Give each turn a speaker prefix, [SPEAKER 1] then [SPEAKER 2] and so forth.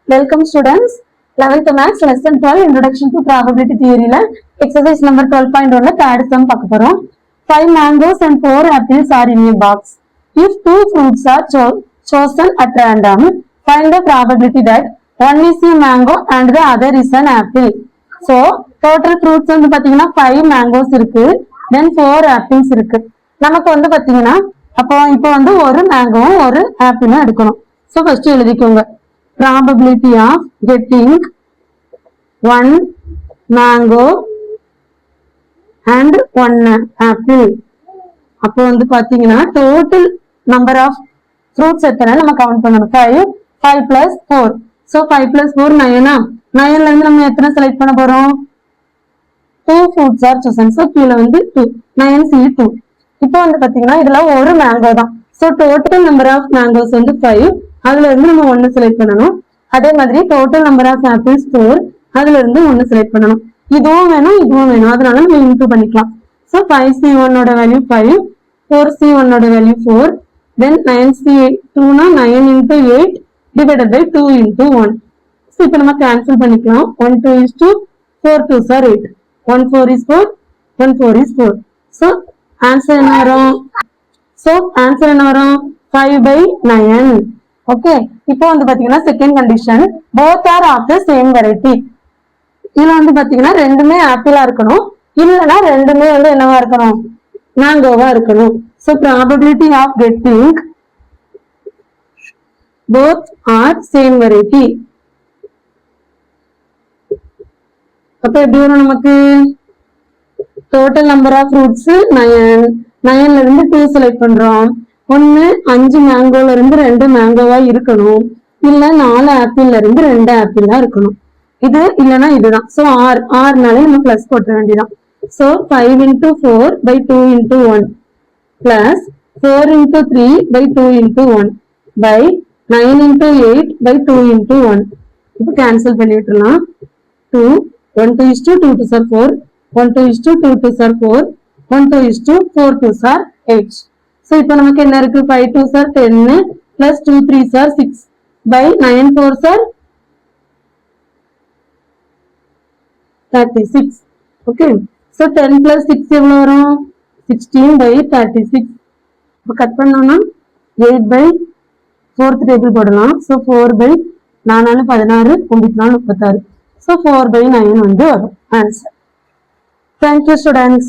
[SPEAKER 1] Welcome students. 11th Maths Lesson 12 Introduction to Probability Theory ல exercise number 12.1 third sum பார்க்க போறோம். 5 mangoes and 4 apples are in a box. If 2 fruits are chosen at random, find the probability that one is a mango and the other is an apple. So total fruits வந்து பாத்தீங்கன்னா 5 mangoes இருக்கு, then 4 apples இருக்கு. நமக்கு வந்து பாத்தீங்கன்னா அப்போ இப்போ வந்து ஒரு மேங்கோவும் ஒரு ஆப்பிளும் எடுக்கணும். So first எழுதிக்கோங்க. Probability of getting one mango and one apple. அப்போ வந்து பாத்தீங்கன்னா total number of fruits எத்தனை நம்ம கவுண்ட் பண்ணணும். 5 plus 4. So 5 plus 4 9. 9ல இருந்து நம்ம எத்தனை செலக்ட் பண்ண போறோம்? 2 fruits are chosen. So கீழ வந்து 2. 9 C 2. இப்போ வந்து பாத்தீங்கன்னா இதுல ஒரு மேங்கோ தான். So total number of mangoes வந்து 5. அதுல இருந்து நம்ம 1 செலக்ட் பண்ணணும். அதே மாதிரி total number of apples 4. அதுல இருந்து 1 செலக்ட் பண்ணணும். இதுவும் வேணும் இதுவும் வேணும், அதனால நம்ம இன்டூ பண்ணிக்கலாம். So 5C1 ஓட வேல்யூ 5, 4C1 ஓட வேல்யூ 4, then 9C2 னா 9 into 8 divided by 2 into 1. So இப்போ நம்ம கேன்சல் பண்ணிக்கலாம். 1 2 is 2, 4 2s are 8, 1 4 is 4, 1 4 is 4. So answer என்ன வரும்? So answer என்ன வரும்? 5/9. ஓகே, இப்போ வந்து பாத்தீங்கன்னா second condition, both are of the same variety. இதுல வந்து பாத்தீங்கன்னா ரெண்டுமே ஆப்பிளா இருக்கணும், இல்லைன்னா ரெண்டுமே வந்து என்னவா இருக்கணும்? மேங்கோவா இருக்கணும். So probability of getting both are same variety. அப்ப எப்படி வரும் நமக்கு? Total number of fruits 9. 9ல இருந்து 2 செலக்ட் பண்றோம். ஒன்னு 5 மேங்கோல இருந்து 2 மேங்கோவா இருக்கணும், இல்ல 4 ஆப்பிள்ல இருந்து 2 ஆப்பிளா இருக்கணும். இது இல்லைன்னா இதுதான். சோ ஆறுனாலே நம்ம பிளஸ் போட்ட வேண்டியதான். So 5 into 4 by 2 into 1 plus 4 into 3 by 2 into 1 by 9 into 8 by 2 into 1. இப்போ cancel பண்ணிட்டுலாம். 2 1 2 is 2, 2 2s are 4, 1 2 is 2, 2 2s are 4, 1 2 is 2, 4 2s are 8. So இப்போ நமக்கு என்ன இருக்கு? 5 2s are 10 plus 2 3s are 6 by 9 4s are 36. Okay, so 10 plus 6 எவ்வளவு வரும்? 16 by 36. இப்போ cut பண்ணோம்னா 8 by 4th table போடலாம். So 4 by 4 16, 9 36. So 4/9 வந்து வரும் ஆன்சர். Thank you students.